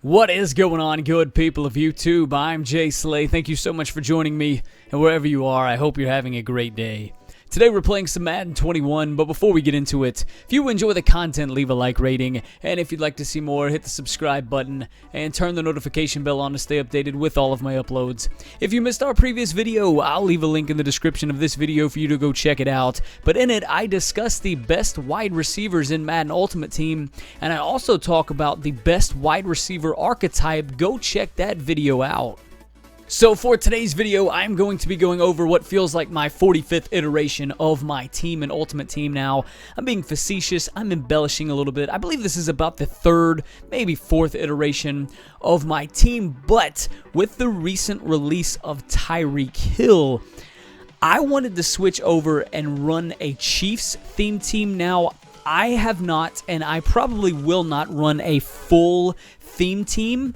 What is going on, good people of YouTube? I'm ImJslay. Thank you so much for joining me, and wherever you are, I hope you're having a great day. Today we're playing some Madden 21, but before we get into it, if you enjoy the content, leave a like rating, and if you'd like to see more, hit the subscribe button, and turn the notification bell on to stay updated with all of my uploads. If you missed our previous video, I'll leave a link in the description of this video for you to go check it out, but in it, I discuss the best wide receivers in Madden Ultimate Team, and I also talk about the best wide receiver archetype. Go check that video out. So for today's video, I'm going to be going over what feels like my 45th iteration of my team in Ultimate Team now. I'm being facetious, I'm embellishing a little bit. I believe this is about the third, maybe fourth iteration of my team, but with the recent release of Tyreek Hill, I wanted to switch over and run a Chiefs theme team. Now, I have not, and I probably will not run a full theme team,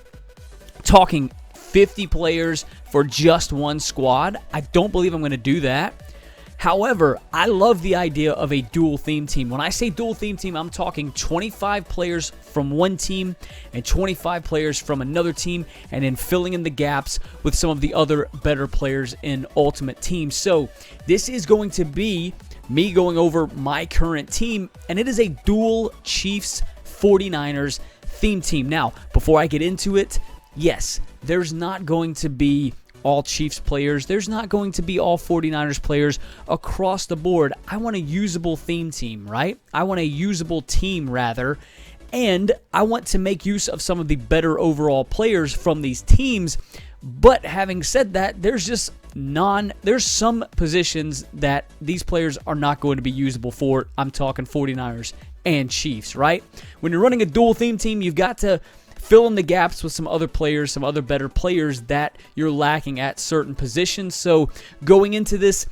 talking 50 players for just one squad. I don't believe I'm going to do that. However, I love the idea of a dual theme team. When I say dual theme team, I'm talking 25 players from one team and 25 players from another team, and then filling in the gaps with some of the other better players in Ultimate Team. So this is going to be me going over my current team, and it is a dual Chiefs 49ers theme team. Now, before I get into it, yes, there's not going to be all Chiefs players. There's not going to be all 49ers players across the board. I want a usable theme team, right? I want a usable team, rather. And I want to make use of some of the better overall players from these teams. But having said that, there's some positions that these players are not going to be usable for. I'm talking 49ers and Chiefs, right? When you're running a dual theme team, you've got to fill in the gaps with some other players, some other better players that you're lacking at certain positions. So going into this,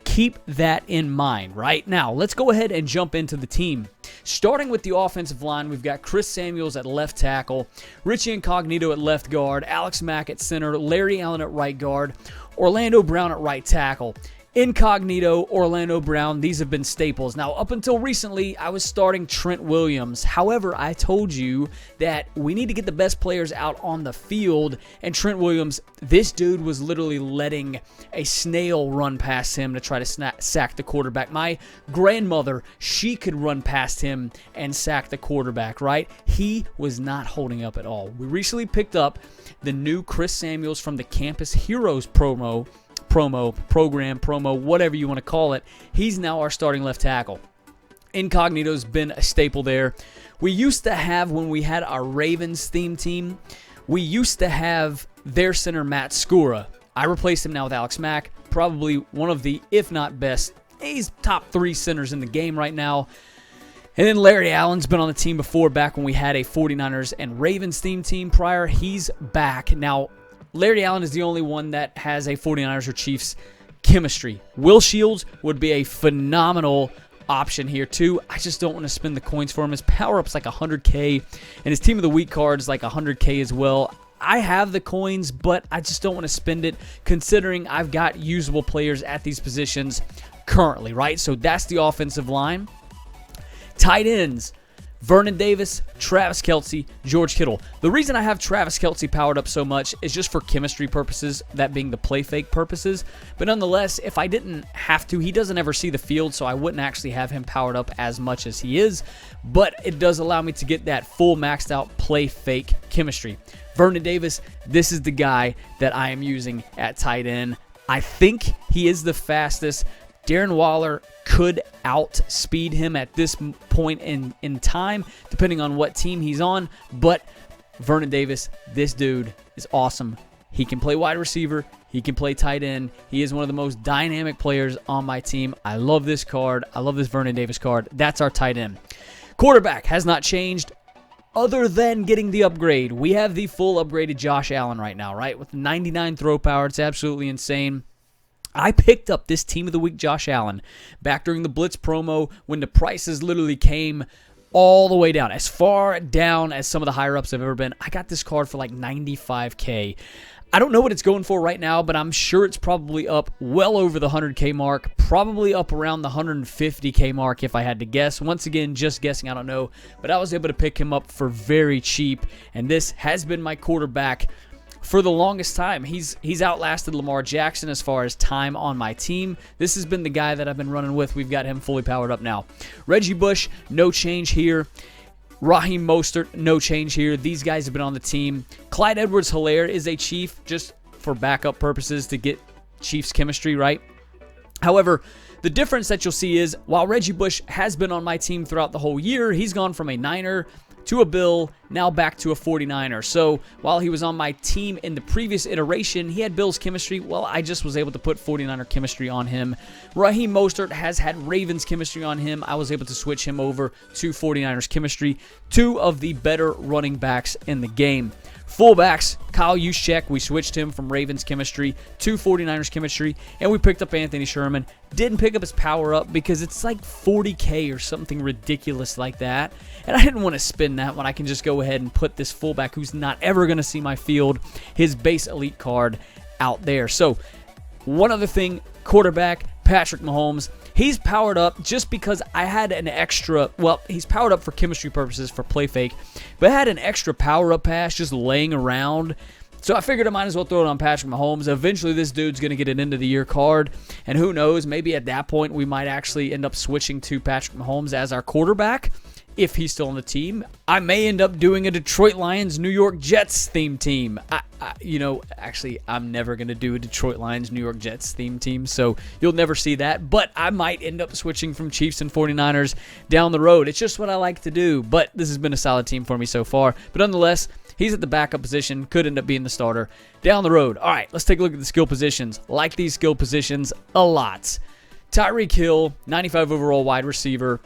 keep that in mind. Right now, let's go ahead and jump into the team. Starting with the offensive line, we've got Chris Samuels at left tackle, Richie Incognito at left guard, Alex Mack at center, Larry Allen at right guard, Orlando Brown at right tackle. Incognito, Orlando Brown, these have been staples. Now, up until recently, I was starting Trent Williams. However, I told you that we need to get the best players out on the field, and Trent Williams, this dude was literally letting a snail run past him to try to sack the quarterback. My grandmother, she could run past him and sack the quarterback, right? He was not holding up at all. We recently picked up the new Chris Samuels from the Campus Heroes program, whatever you want to call it. He's now our starting left tackle. Incognito's been a staple there. We used to have, when we had our Ravens theme team, we used to have their center, Matt Skura. I replaced him now with Alex Mack, probably one of the, if not best, he's top 3 centers in the game right now. And then Larry Allen's been on the team before, back when we had a 49ers and Ravens theme team prior. He's back. Now, Larry Allen is the only one that has a 49ers or Chiefs chemistry. Will Shields would be a phenomenal option here too. I just don't want to spend the coins for him. His power-up's like 100K, and his Team of the Week card is like 100K as well. I have the coins, but I just don't want to spend it, considering I've got usable players at these positions currently, right? So that's the offensive line. Tight ends: Vernon Davis, Travis Kelce, George Kittle. The reason I have Travis Kelce powered up so much is just for chemistry purposes, that being the play fake purposes. But nonetheless, if I didn't have to, he doesn't ever see the field, so I wouldn't actually have him powered up as much as he is. But it does allow me to get that full maxed out play fake chemistry. Vernon Davis, this is the guy that I am using at tight end. I think he is the fastest. Darren Waller could outspeed him at this point in time, depending on what team he's on. But Vernon Davis, this dude is awesome. He can play wide receiver. He can play tight end. He is one of the most dynamic players on my team. I love this card. I love this Vernon Davis card. That's our tight end. Quarterback has not changed other than getting the upgrade. We have the full upgraded Josh Allen right now, right? With 99 throw power. It's absolutely insane. I picked up this Team of the Week Josh Allen back during the Blitz promo when the prices literally came all the way down, as far down as some of the higher ups have ever been. I got this card for like 95K. I don't know what it's going for right now, but I'm sure it's probably up well over the 100K mark, probably up around the 150K mark if I had to guess. Once again, just guessing, I don't know, but I was able to pick him up for very cheap, and this has been my quarterback for the longest time. He's outlasted Lamar Jackson as far as time on my team. This has been the guy that I've been running with. We've got him fully powered up now. Reggie Bush, no change here. Raheem Mostert, no change here. These guys have been on the team. Clyde Edwards-Helaire is a Chief just for backup purposes to get Chiefs chemistry, right? However, the difference that you'll see is while Reggie Bush has been on my team throughout the whole year, he's gone from a Niner to a Bill, now back to a 49er. So while he was on my team in the previous iteration, he had Bills chemistry. Well, I just was able to put 49er chemistry on him. Raheem Mostert has had Ravens chemistry on him. I was able to switch him over to 49ers chemistry. Two of the better running backs in the game. Fullbacks, Kyle Juszczyk, we switched him from Ravens chemistry to 49ers chemistry, and we picked up Anthony Sherman. Didn't pick up his power up because it's like 40K or something ridiculous like that, and I didn't want to spend that when I can just go ahead and put this fullback who's not ever going to see my field, his base elite card out there. So one other thing, quarterback, Patrick Mahomes. He's powered up just because I had an extra, well, he's powered up for chemistry purposes for play fake, but I had an extra power-up pass just laying around. So I figured I might as well throw it on Patrick Mahomes. Eventually, this dude's going to get an end-of-the-year card, and who knows, maybe at that point we might actually end up switching to Patrick Mahomes as our quarterback if he's still on the team. I may end up doing a Detroit Lions, New York Jets theme team. Actually, I'm never going to do a Detroit Lions, New York Jets theme team, so you'll never see that. But I might end up switching from Chiefs and 49ers down the road. It's just what I like to do, but this has been a solid team for me so far. But nonetheless, he's at the backup position, could end up being the starter down the road. All right, let's take a look at the skill positions. Like these skill positions a lot. Tyreek Hill, 95 overall wide receiver.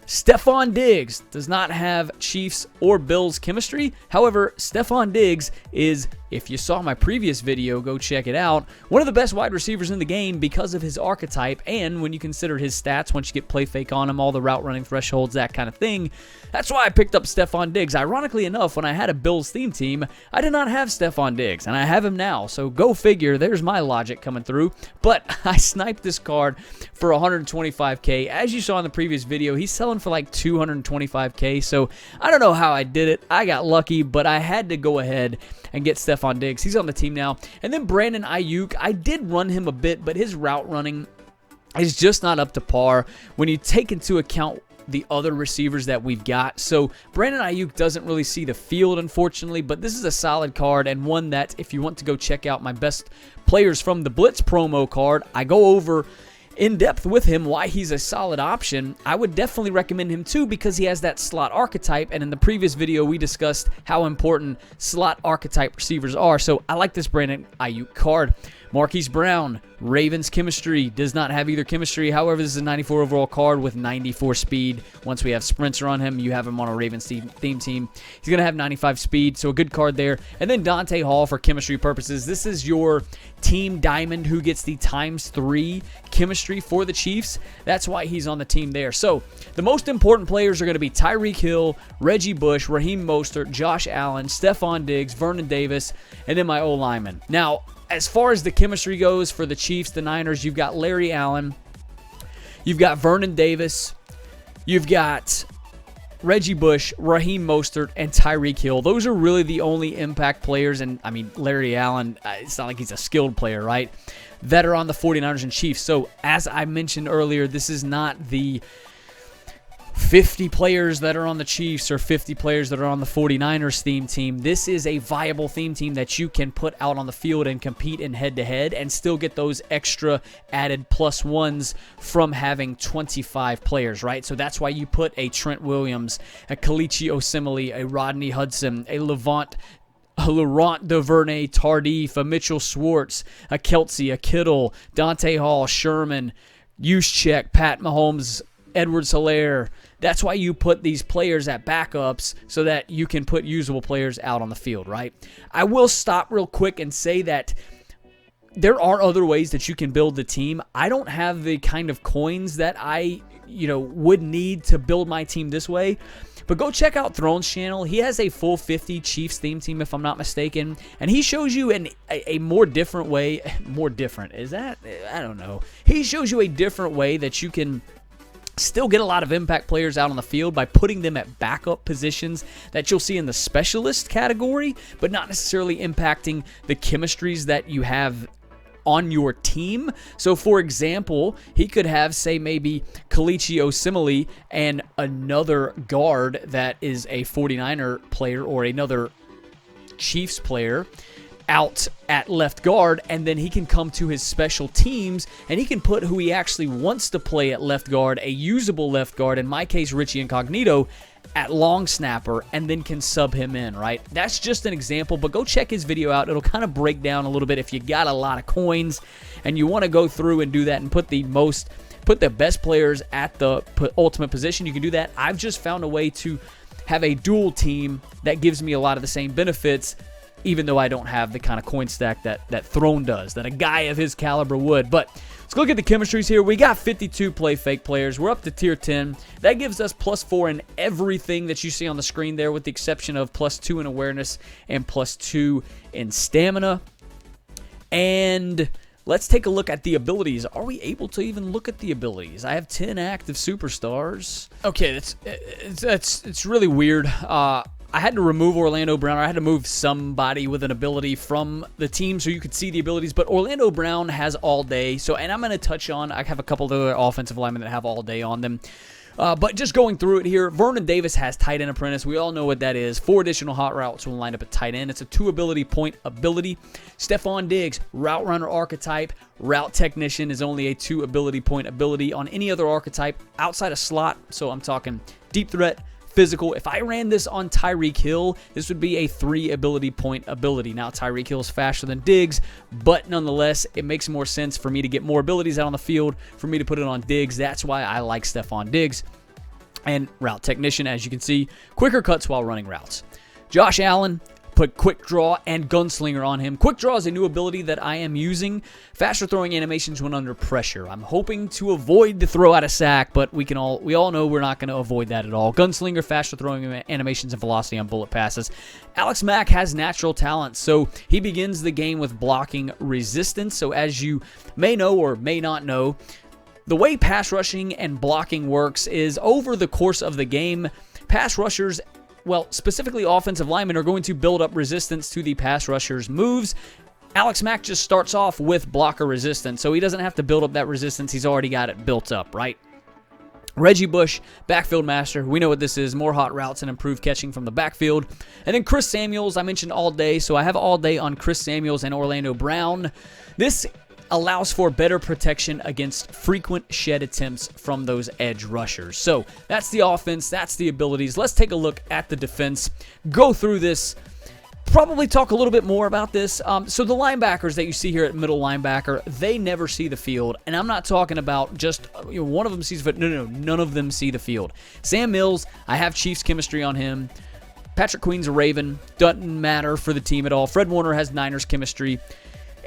Stephon Diggs does not have Chiefs or Bills chemistry. However, Stephon Diggs is, if you saw my previous video, go check it out, one of the best wide receivers in the game because of his archetype, and when you consider his stats, once you get play fake on him, all the route running thresholds, that kind of thing. That's why I picked up Stephon Diggs. Ironically enough, when I had a Bills theme team, I did not have Stephon Diggs, and I have him now, so go figure. There's my logic coming through. But I sniped this card for 125K. As you saw in the previous video, he's selling for like 225K, so I don't know how I did it. I got lucky, but I had to go ahead and get Stephon Diggs. He's on the team now. And then Brandon Ayuk, I did run him a bit, but his route running is just not up to par when you take into account the other receivers that we've got. So Brandon Ayuk doesn't really see the field, unfortunately, but this is a solid card and one that if you want to go check out my best players from the Blitz promo card, I go over in depth with him why he's a solid option. I would definitely recommend him too because he has that slot archetype, and in the previous video we discussed how important slot archetype receivers are. So I like this Brandon Ayuk card. Marquise Brown, Ravens chemistry, does not have either chemistry. However, this is a 94 overall card with 94 speed. Once we have sprinter on him, you have him on a Ravens theme team. He's going to have 95 speed, so a good card there. And then Dante Hall for chemistry purposes. This is your team diamond who gets the ×3 chemistry for the Chiefs. That's why he's on the team there. So the most important players are going to be Tyreek Hill, Reggie Bush, Raheem Mostert, Josh Allen, Stephon Diggs, Vernon Davis, and then my O-lineman. Now, as far as the chemistry goes for the Chiefs, the Niners, you've got Larry Allen, you've got Vernon Davis, you've got Reggie Bush, Raheem Mostert, and Tyreek Hill. Those are really the only impact players, and I mean, Larry Allen, it's not like he's a skilled player, right, that are on the 49ers and Chiefs. So, as I mentioned earlier, this is not the 50 players that are on the Chiefs or 50 players that are on the 49ers theme team. This is a viable theme team that you can put out on the field and compete in head-to-head and still get those extra added +1s from having 25 players, right? So that's why you put a Trent Williams, a Kalichi Osemele, a Rodney Hudson, a Laurent Duvernay Tardif, a Mitchell Schwartz, a Kelsey, a Kittle, Dante Hall, Sherman, Juszczyk, Pat Mahomes, Edwards-Helaire. That's why you put these players at backups so that you can put usable players out on the field, right? I will stop real quick and say that there are other ways that you can build the team. I don't have the kind of coins that I would need to build my team this way. But go check out Throne's channel. He has a full 50 Chiefs theme team, if I'm not mistaken. And he shows you a more different way. More different. Is that? I don't know. He shows you a different way that you can still get a lot of impact players out on the field by putting them at backup positions that you'll see in the specialist category, but not necessarily impacting the chemistries that you have on your team. So, for example, he could have, say, maybe Kalichi Osemele and another guard that is a 49er player or another Chiefs player out at left guard, and then he can come to his special teams and he can put who he actually wants to play at left guard, a usable left guard, in my case Richie Incognito, at long snapper, and then can sub him in, right? That's just an example, but go check his video out. It'll kind of break down a little bit if you got a lot of coins and you want to go through and do that and put the best players at the ultimate position. You can do that. I've just found a way to have a dual team that gives me a lot of the same benefits, even though I don't have the kind of coin stack that Throne does, that a guy of his caliber would. But let's look at the chemistries here. We got 52 play fake players. We're up to tier 10. That gives us +4 in everything that you see on the screen there, with the exception of +2 in awareness and +2 in stamina. And let's take a look at the abilities. Are we able to even look at the abilities? I have 10 active superstars. Okay, it's really weird. I had to remove Orlando Brown. I had to move somebody with an ability from the team so you could see the abilities. But Orlando Brown has all day. So, and I'm going to touch on, I have a couple of other offensive linemen that have all day on them. But just going through it here, Vernon Davis has tight end apprentice. We all know what that is. 4 additional hot routes will line up at tight end. It's a 2 ability point ability. Stephon Diggs, route runner archetype. Route technician is only a 2 ability point ability on any other archetype outside a slot. So I'm talking deep threat, physical. If I ran this on Tyreek Hill, this would be a 3 ability point ability. Now, Tyreek Hill is faster than Diggs, but nonetheless, it makes more sense for me to get more abilities out on the field for me to put it on Diggs. That's why I like Stephon Diggs. And route technician, as you can see, quicker cuts while running routes. Josh Allen, put quick draw and gunslinger on him. Quick draw is a new ability that I am using. Faster throwing animations when under pressure. I'm hoping to avoid the throw out of sack, but we all know we're not going to avoid that at all. Gunslinger, faster throwing animations and velocity on bullet passes. Alex Mack has natural talent, so he begins the game with blocking resistance. So as you may know or may not know, the way pass rushing and blocking works is over the course of the game, pass rushers, well, specifically offensive linemen, are going to build up resistance to the pass rusher's moves. Alex Mack just starts off with blocker resistance, so he doesn't have to build up that resistance. He's already got it built up, right? Reggie Bush, backfield master. We know what this is. More hot routes and improved catching from the backfield. And then Chris Samuels, I mentioned all day, so I have all day on Chris Samuels and Orlando Brown. This allows for better protection against frequent shed attempts from those edge rushers. So that's the offense, that's the abilities. Let's take a look at the defense, go through this, probably talk a little bit more about this. So the linebackers that you see here at middle linebacker, they never see the field. And I'm not talking about just one of them sees the field. No, none of them see the field. Sam Mills, I have Chiefs chemistry on him. Patrick Queen's a Raven, doesn't matter for the team at all. Fred Warner has Niners chemistry.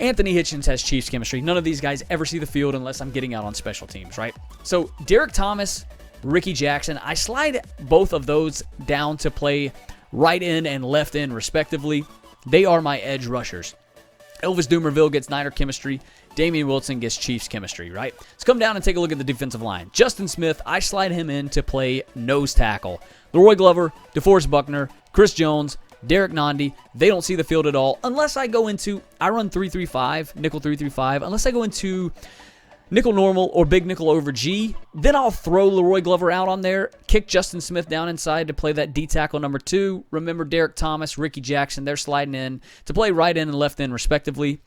Anthony Hitchens has Chiefs chemistry. None of these guys ever see the field unless I'm getting out on special teams, right? So Derek Thomas, Ricky Jackson, I slide both of those down to play right end and left end respectively. They are my edge rushers. Elvis Dumerville gets Niner chemistry. Damian Wilson gets Chiefs chemistry, right? Let's come down and take a look at the defensive line. Justin Smith, I slide him in to play nose tackle. Leroy Glover, DeForest Buckner, Chris Jones, Derek Nandi, they don't see the field at all unless I go into, I run 3-3-5, nickel 3-3-5, unless I go into nickel normal or big nickel over G, then I'll throw Leroy Glover out on there, kick Justin Smith down inside to play that D tackle number 2. Remember Derek Thomas, Ricky Jackson, they're sliding in to play right end and left end respectively.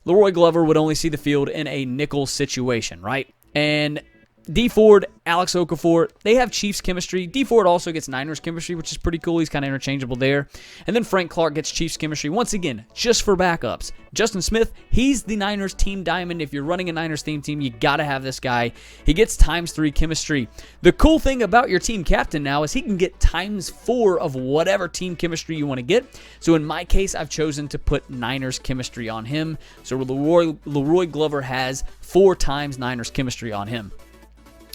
Leroy Glover would only see the field in a nickel situation, right? And D Ford, Alex Okafor, they have Chiefs chemistry. D Ford also gets Niners chemistry, which is pretty cool. He's kind of interchangeable there. And then Frank Clark gets Chiefs chemistry. Once again, just for backups. Justin Smith, he's the Niners team diamond. If you're running a Niners theme team, you got to have this guy. He gets ×3 chemistry. The cool thing about your team captain now is he can get ×4 of whatever team chemistry you want to get. So in my case, I've chosen to put Niners chemistry on him. So Leroy Glover has 4 times Niners chemistry on him.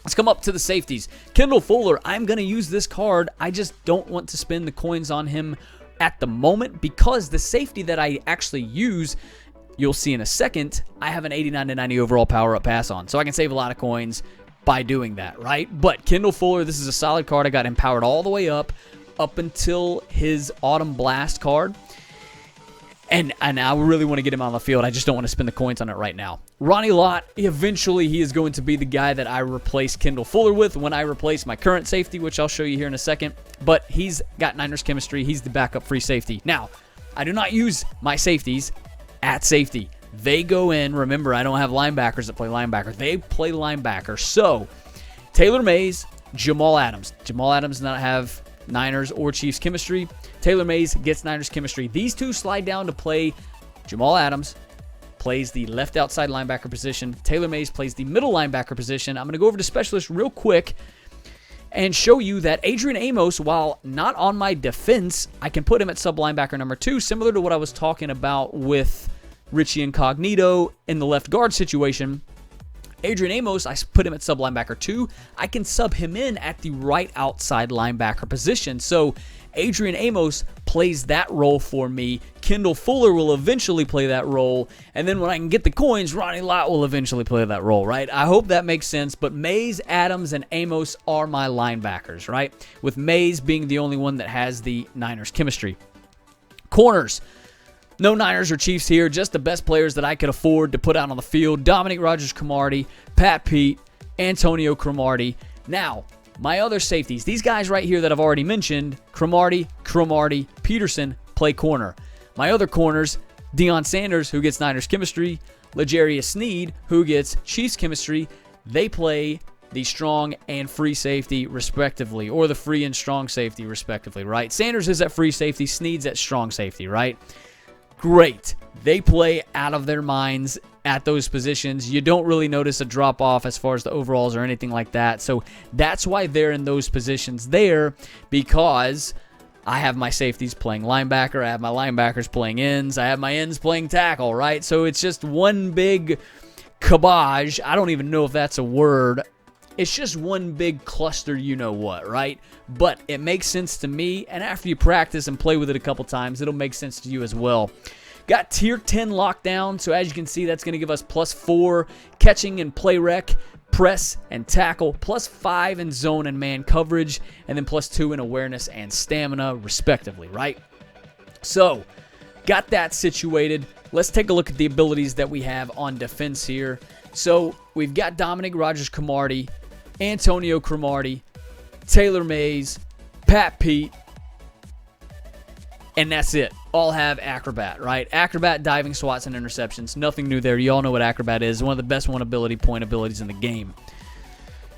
Let's come up to the safeties. Kendall Fuller, I'm going to use this card. I just don't want to spend the coins on him at the moment because the safety that I actually use, you'll see in a second, I have an 89 to 90 overall power-up pass on. So I can save a lot of coins by doing that, right? But Kendall Fuller, this is a solid card. I got him powered all the way up until his Autumn Blast card. And I really want to get him on the field. I just don't want to spend the coins on it right now. Ronnie Lott, eventually he is going to be the guy that I replace Kendall Fuller with when I replace my current safety, which I'll show you here in a second. But he's got Niners chemistry. He's the backup free safety. Now, I do not use my safeties at safety. They go in. Remember, I don't have linebackers that play linebacker. They play linebacker. So, Taylor Mays, Jamal Adams. Jamal Adams does not have Niners or Chiefs chemistry. Taylor Mays gets Niners chemistry. These two slide down to play. Jamal Adams plays the left outside linebacker position. Taylor Mays plays the middle linebacker position. I'm going to go over to specialist real quick and show you that Adrian Amos, while not on my defense, I can put him at sub linebacker number 2, similar to what I was talking about with Richie Incognito in the left guard situation. Adrian Amos, I put him at sub linebacker 2. I can sub him in at the right outside linebacker position. So Adrian Amos plays that role for me. Kendall Fuller will eventually play that role. And then when I can get the coins, Ronnie Lott will eventually play that role, right? I hope that makes sense. But Mays, Adams, and Amos are my linebackers, right? With Mays being the only one that has the Niners chemistry. Corners. No Niners or Chiefs here, just the best players that I could afford to put out on the field. Dominique Rodgers-Cromartie, Pat Pete, Antonio Cromartie. Now, my other safeties, these guys right here that I've already mentioned, Cromartie, Peterson, play corner. My other corners, Deion Sanders, who gets Niners chemistry, L'Jarius Sneed, who gets Chiefs chemistry, they play the strong and free safety respectively, or the free and strong safety respectively, right? Sanders is at free safety, Sneed's at strong safety, right? Great. They play out of their minds at those positions. You don't really notice a drop-off as far as the overalls or anything like that. So that's why they're in those positions there, because I have my safeties playing linebacker. I have my linebackers playing ends. I have my ends playing tackle, right? So it's just one big cabage. I don't even know if that's a word. It's just one big cluster, you know what, right? But it makes sense to me, and after you practice and play with it a couple times, it'll make sense to you as well. Got tier 10 lockdown, so as you can see, that's going to give us +4 catching and play rec, press and tackle, +5 in zone and man coverage, and then +2 in awareness and stamina, respectively, right? So, got that situated. Let's take a look at the abilities that we have on defense here. So, we've got Dominique Rodgers-Cromartie, Antonio Cromartie, Taylor Mays, Pat Pete, and that's it. All have Acrobat, right? Acrobat, diving, swats, and interceptions. Nothing new there. You all know what Acrobat is. One of the best point abilities in the game.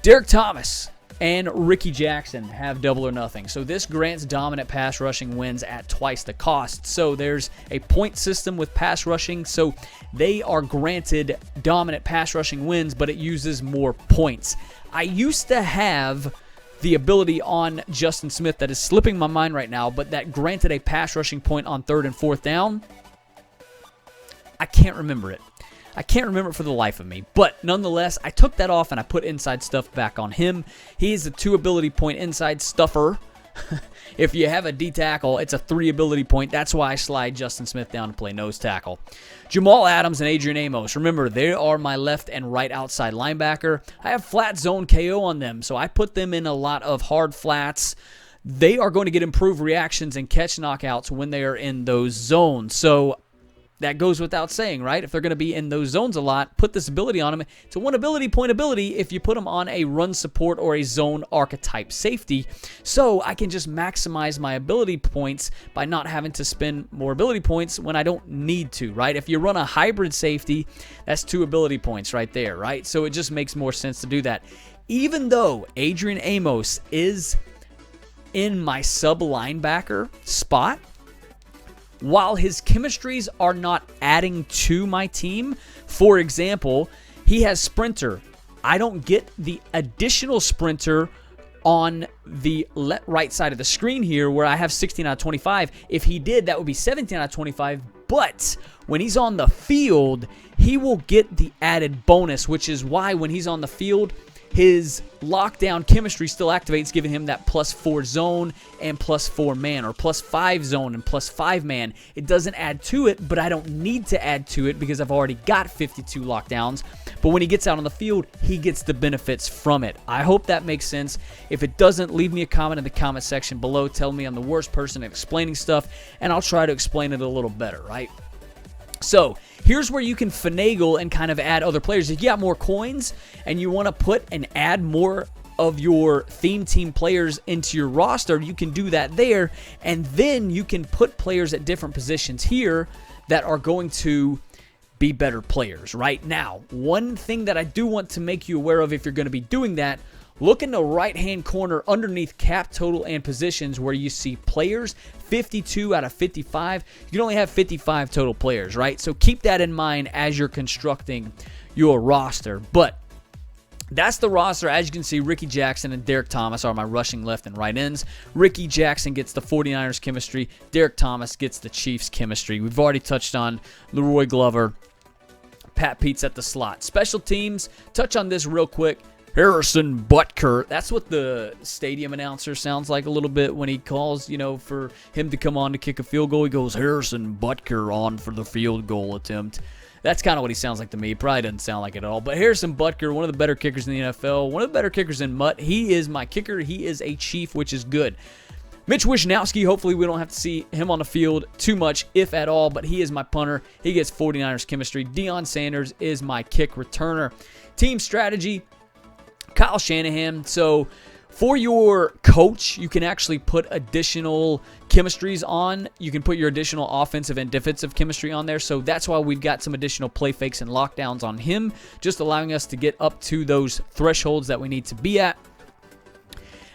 Derek Thomas and Ricky Jackson have double or nothing. So this grants dominant pass rushing wins at twice the cost. So there's a point system with pass rushing. So they are granted dominant pass rushing wins, but it uses more points. I used to have the ability on Justin Smith that is slipping my mind right now, but that granted a pass rushing point on 3rd and 4th down. I can't remember it. I can't remember it for the life of me. But nonetheless, I took that off and I put inside stuff back on him. He is a 2 ability point inside stuffer. If you have a D tackle, it's a 3 ability point. That's why I slide Justin Smith down to play nose tackle. Jamal Adams and Adrian Amos. Remember, they are my left and right outside linebacker. I have flat zone KO on them, so I put them in a lot of hard flats. They are going to get improved reactions and catch knockouts when they are in those zones. So that goes without saying, right? If they're going to be in those zones a lot, put this ability on them. It's a 1 ability point ability if you put them on a run support or a zone archetype safety. So I can just maximize my ability points by not having to spend more ability points when I don't need to, right? If you run a hybrid safety, that's 2 ability points right there, right? So it just makes more sense to do that. Even though Adrian Amos is in my sub linebacker spot, while his chemistries are not adding to my team, for example, he has sprinter. I don't get the additional sprinter on the right side of the screen here where I have 16 out of 25. If he did, that would be 17 out of 25. But when he's on the field, he will get the added bonus, which is why when he's on the field, his lockdown chemistry still activates, giving him that +4 zone and +4 man, or +5 zone and +5 man. It doesn't add to it, but I don't need to add to it because I've already got 52 lockdowns. But when he gets out on the field, he gets the benefits from it. I hope that makes sense. If it doesn't, leave me a comment in the comment section below. Tell me I'm the worst person at explaining stuff, and I'll try to explain it a little better, right? So here's where you can finagle and kind of add other players. If you got more coins and you want to put and add more of your theme team players into your roster, you can do that there. And then you can put players at different positions here that are going to be better players. Right now, one thing that I do want to make you aware of if you're going to be doing that, look in the right-hand corner underneath cap total and positions where you see players, 52 out of 55. You can only have 55 total players, right? So keep that in mind as you're constructing your roster. But that's the roster. As you can see, Ricky Jackson and Derek Thomas are my rushing left and right ends. Ricky Jackson gets the 49ers chemistry. Derek Thomas gets the Chiefs chemistry. We've already touched on Leroy Glover. Pat Pete's at the slot. Special teams, touch on this real quick. Harrison Butker. That's what the stadium announcer sounds like a little bit when he calls, for him to come on to kick a field goal. He goes, Harrison Butker on for the field goal attempt. That's kind of what he sounds like to me. Probably doesn't sound like it at all. But Harrison Butker, one of the better kickers in the NFL, one of the better kickers in Mutt. He is my kicker. He is a Chief, which is good. Mitch Wishnowsky, hopefully we don't have to see him on the field too much, if at all, but he is my punter. He gets 49ers chemistry. Deion Sanders is my kick returner. Team strategy, Kyle Shanahan. So for your coach, you can actually put additional chemistries on. You can put your additional offensive and defensive chemistry on there. So that's why we've got some additional play fakes and lockdowns on him, just allowing us to get up to those thresholds that we need to be at.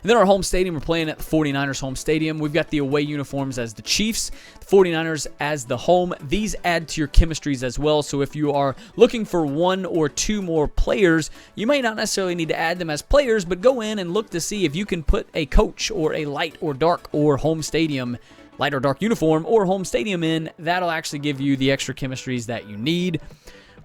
And then our home stadium, we're playing at the 49ers home stadium. We've got the away uniforms as the Chiefs, the 49ers as the home. These add to your chemistries as well. So if you are looking for one or two more players, you may not necessarily need to add them as players, but go in and look to see if you can put a coach or a light or dark or home stadium, light or dark uniform or home stadium in. That'll actually give you the extra chemistries that you need.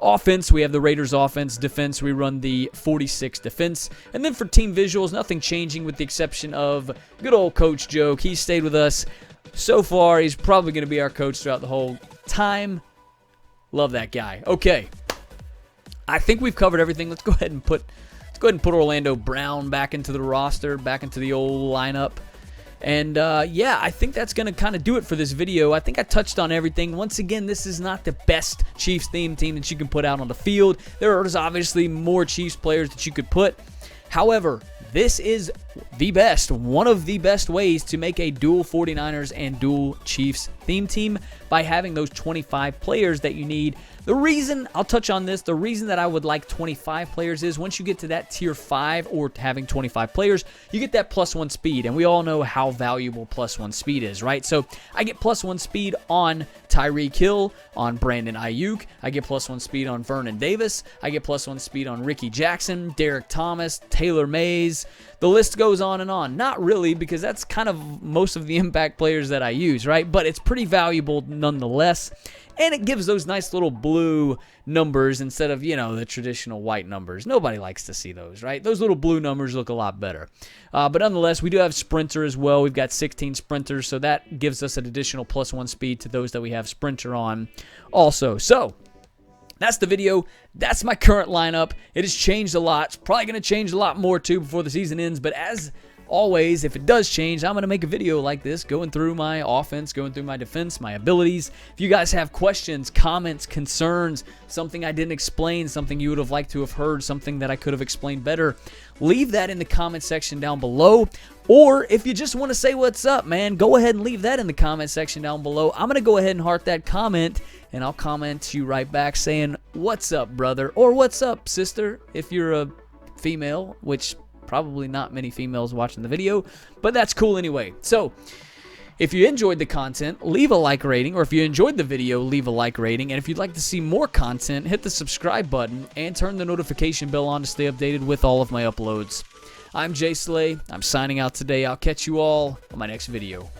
Offense, we have the Raiders offense. Defense, we run the 46 defense. And then for team visuals, nothing changing with the exception of good old Coach Joe. He's stayed with us so far. He's probably going to be our coach throughout the whole time. Love that guy. Okay. I think we've covered everything. Let's go ahead and put Orlando Brown back into the roster, back into the old lineup. And, yeah, I think that's going to kind of do it for this video. I think I touched on everything. Once again, this is not the best Chiefs theme team that you can put out on the field. There's obviously more Chiefs players that you could put. However, this is the best, one of the best ways to make a dual 49ers and dual Chiefs theme team by having those 25 players that you need. The reason, I'll touch on this, the reason that I would like 25 players is once you get to that tier 5 or having 25 players, you get that +1 speed, and we all know how valuable +1 speed is, right? So I get +1 speed on Tyreek Hill, on Brandon Ayuk, I get +1 speed on Vernon Davis, I get +1 speed on Ricky Jackson, Derek Thomas, Taylor Mays. The list goes on and on. Not really, because that's kind of most of the impact players that I use, right? But it's pretty valuable nonetheless. And it gives those nice little blue numbers instead of, the traditional white numbers. Nobody likes to see those, right? Those little blue numbers look a lot better. But nonetheless, we do have Sprinter as well. We've got 16 Sprinters, so that gives us an additional +1 speed to those that we have Sprinter on also. So that's the video. That's my current lineup. It has changed a lot. It's probably going to change a lot more, too, before the season ends. But as always, if it does change, I'm going to make a video like this, going through my offense, going through my defense, my abilities. If you guys have questions, comments, concerns, something I didn't explain, something you would have liked to have heard, something that I could have explained better, leave that in the comment section down below. Or if you just want to say what's up, man, go ahead and leave that in the comment section down below. I'm going to go ahead and heart that comment, and I'll comment to you right back saying, what's up, brother? Or what's up, sister, if you're a female, which probably not many females watching the video, but that's cool anyway. So if you enjoyed the content, leave a like rating, or if you enjoyed the video, leave a like rating. And if you'd like to see more content, hit the subscribe button and turn the notification bell on to stay updated with all of my uploads. I'm ImJslay. I'm signing out today. I'll catch you all on my next video.